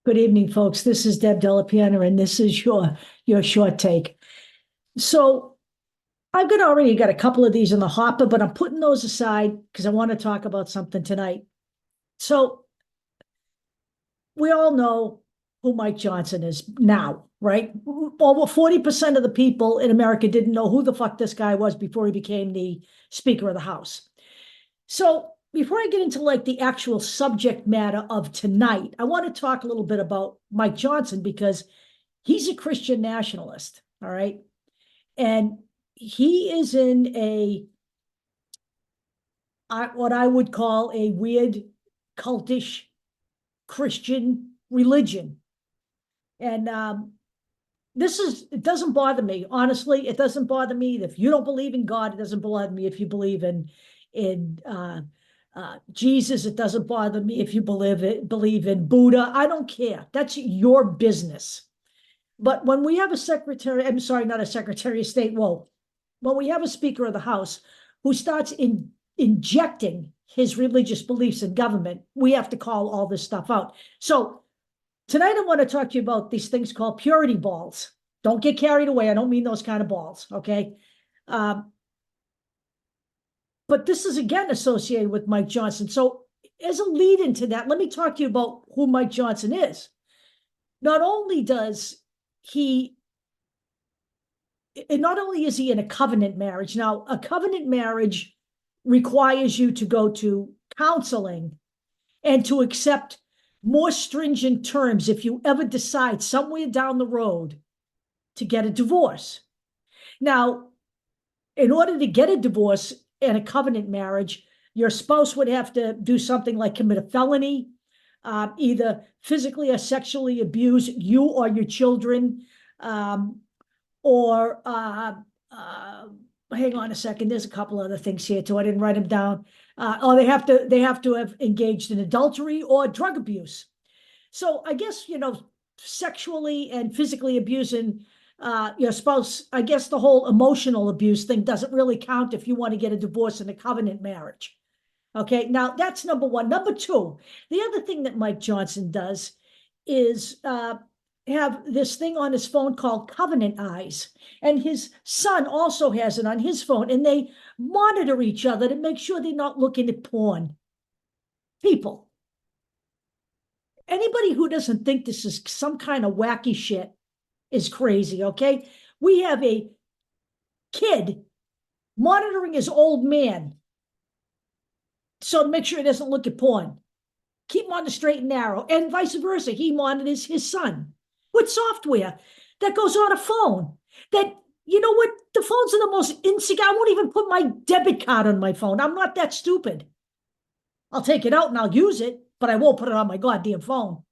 Good evening, folks. This is Deb Delapiana, and this is your short take. So I've already got a couple of these in the hopper, but I'm putting those aside because I want to talk about something tonight. So we all know who Mike Johnson is now, right? Over 40% of the people in America didn't know who the fuck this guy was before he became the Speaker of the House. So before I get into like the actual subject matter of tonight, I want to talk a little bit about Mike Johnson because he's a Christian nationalist, all right? And he is in what I would call a weird cultish Christian religion. And it doesn't bother me. Honestly, it doesn't bother me. If you don't believe in God, it doesn't bother me if you believe in Jesus. It doesn't bother me if you believe in Buddha. I don't care. That's your business. But when we have I'm sorry, not a secretary of state. Whoa, when we have a Speaker of the House who starts injecting his religious beliefs in government, we have to call all this stuff out. So tonight I want to talk to you about these things called purity balls. Don't get carried away. I don't mean those kind of balls, okay? But this is again associated with Mike Johnson. So as a lead into that, let me talk to you about who Mike Johnson is. Not only is he in a covenant marriage. Now, a covenant marriage requires you to go to counseling and to accept more stringent terms if you ever decide somewhere down the road to get a divorce. Now, in order to get a divorce in a covenant marriage, your spouse would have to do something like commit a felony, either physically or sexually abuse you or your children, or hang on a second. There's a couple other things here too. I didn't write them down. Or they have to have engaged in adultery or drug abuse. So I guess sexually and physically abusing your spouse. I guess the whole emotional abuse thing doesn't really count if you want to get a divorce in a covenant marriage. Okay, now that's number one. Number two, the other thing that Mike Johnson does is have this thing on his phone called Covenant Eyes. And his son also has it on his phone, and they monitor each other to make sure they're not looking at porn. People, anybody who doesn't think this is some kind of wacky shit is crazy, okay? We have a kid monitoring his old man so to make sure he doesn't look at porn. Keep him on the straight and narrow, and vice versa. He monitors his son with software that goes on a phone. That, you know what? The phones are the most insecure. I won't even put my debit card on my phone. I'm not that stupid. I'll take it out and I'll use it, but I won't put it on my goddamn phone.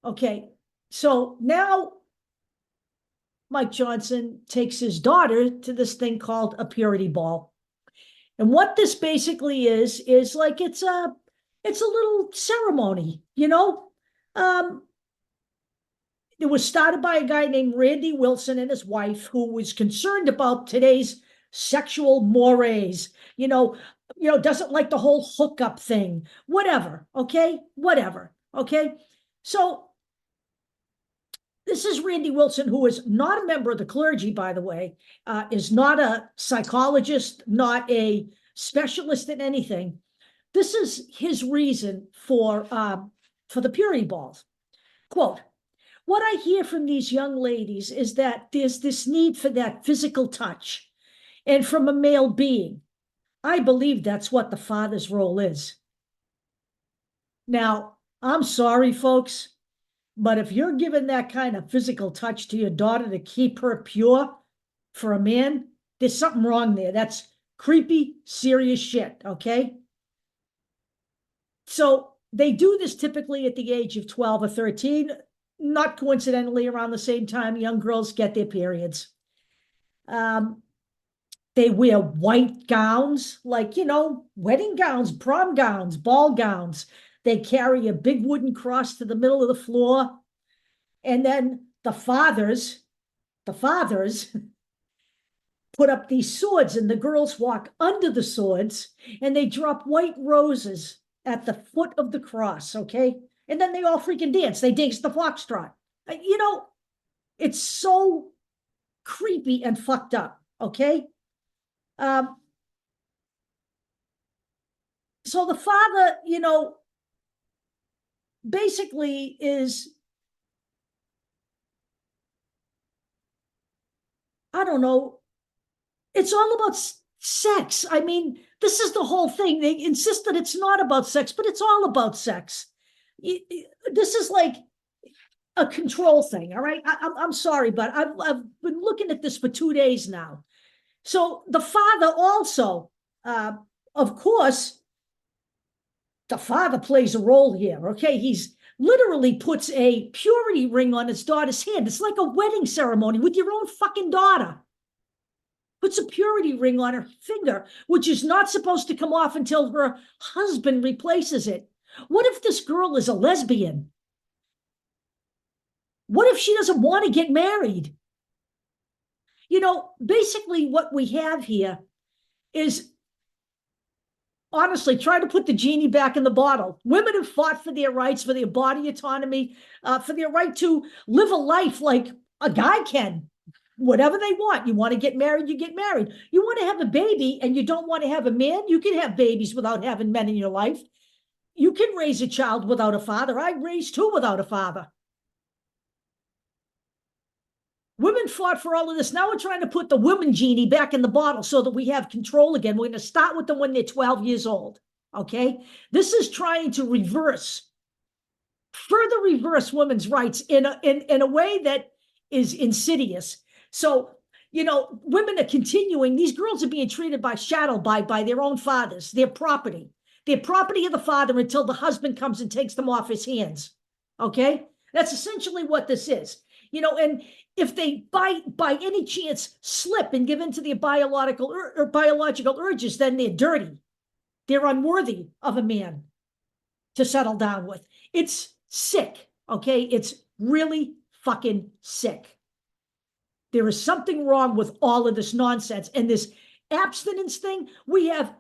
Okay, so now Mike Johnson takes his daughter to this thing called a purity ball. And what this basically is like it's a little ceremony, It was started by a guy named Randy Wilson and his wife, who was concerned about today's sexual mores, doesn't like the whole hookup thing, whatever, okay? Whatever, okay? So this is Randy Wilson, who is not a member of the clergy, by the way, is not a psychologist, not a specialist in anything. This is his reason for the purity balls. Quote, "What I hear from these young ladies is that there's this need for that physical touch, and from a male being. I believe that's what the father's role is." Now, I'm sorry, folks, but if you're giving that kind of physical touch to your daughter to keep her pure for a man, there's something wrong there. That's creepy, serious shit, okay? So they do this typically at the age of 12 or 13. Not coincidentally, around the same time young girls get their periods. They wear white gowns, like, wedding gowns, prom gowns, ball gowns. They carry a big wooden cross to the middle of the floor. And then the fathers put up these swords, and the girls walk under the swords, and they drop white roses at the foot of the cross, okay? And then they all freaking dance. They dance the foxtrot. It's so creepy and fucked up, okay? So the father, basically is, I don't know, it's all about sex. I mean, this is the whole thing. They insist that it's not about sex, but it's all about sex. This is like a control thing, all right? I'm sorry, but I've been looking at this for 2 days now. So the father also, of course, the father plays a role here, okay? He's literally puts a purity ring on his daughter's hand. It's like a wedding ceremony with your own fucking daughter. Puts a purity ring on her finger, which is not supposed to come off until her husband replaces it. What if this girl is a lesbian? What if she doesn't want to get married? Basically what we have here is, honestly, try to put the genie back in the bottle. Women have fought for their rights, for their body autonomy, for their right to live a life like a guy can. Whatever they want. You want to get married, you get married. You want to have a baby and you don't want to have a man, you can have babies without having men in your life. You can raise a child without a father. I raised 2 without a father. Women fought for all of this. Now we're trying to put the women genie back in the bottle so that we have control again. We're going to start with them when they're 12 years old. Okay? This is trying to further reverse women's rights in a way that is insidious. So, women are continuing. These girls are being treated by their own fathers, their property of the father until the husband comes and takes them off his hands. Okay? That's essentially what this is. And if they by any chance slip and give in to their biological urges, then they're dirty. They're unworthy of a man to settle down with. It's sick, okay? It's really fucking sick. There is something wrong with all of this nonsense. And this abstinence thing, we have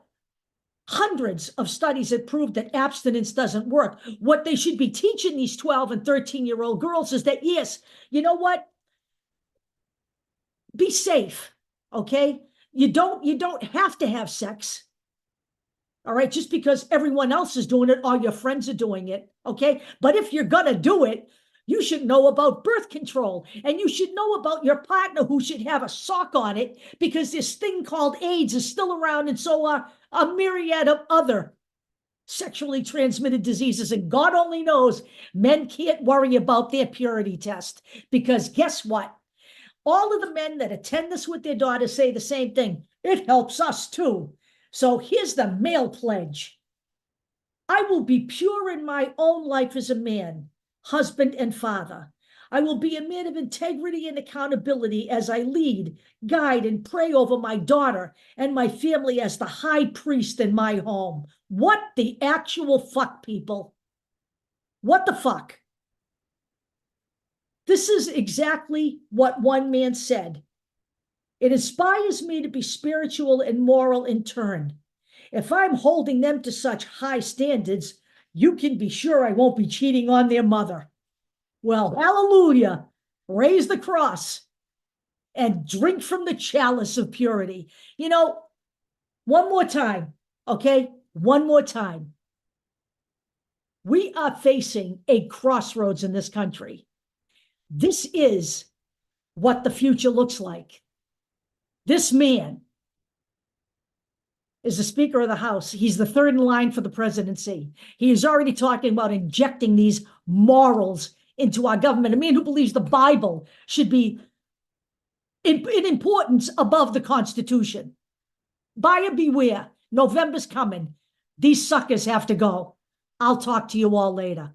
hundreds of studies that prove that abstinence doesn't work. What they should be teaching these 12 and 13-year-old girls is that, yes, you know what? Be safe, okay? You don't have to have sex, all right, just because everyone else is doing it or your friends are doing it, okay? But if you're gonna do it, you should know about birth control, and you should know about your partner who should have a sock on it, because this thing called AIDS is still around, and so are a myriad of other sexually transmitted diseases. And God only knows men can't worry about their purity test, because guess what? All of the men that attend this with their daughters say the same thing. It helps us too. So here's the male pledge. I will be pure in my own life as a man, husband and father. I will be a man of integrity and accountability as I lead, guide, and pray over my daughter and my family as the high priest in my home. What the actual fuck, people? What the fuck? This is exactly what one man said. It inspires me to be spiritual and moral in turn. If I'm holding them to such high standards, you can be sure I won't be cheating on their mother. Well, hallelujah. Raise the cross and drink from the chalice of purity. One more time, okay? One more time. We are facing a crossroads in this country. This is what the future looks like. This man is the Speaker of the House. He's the third in line for the presidency. He is already talking about injecting these morals into our government. A man who believes the Bible should be in importance above the Constitution. Buyer beware. November's coming. These suckers have to go. I'll talk to you all later.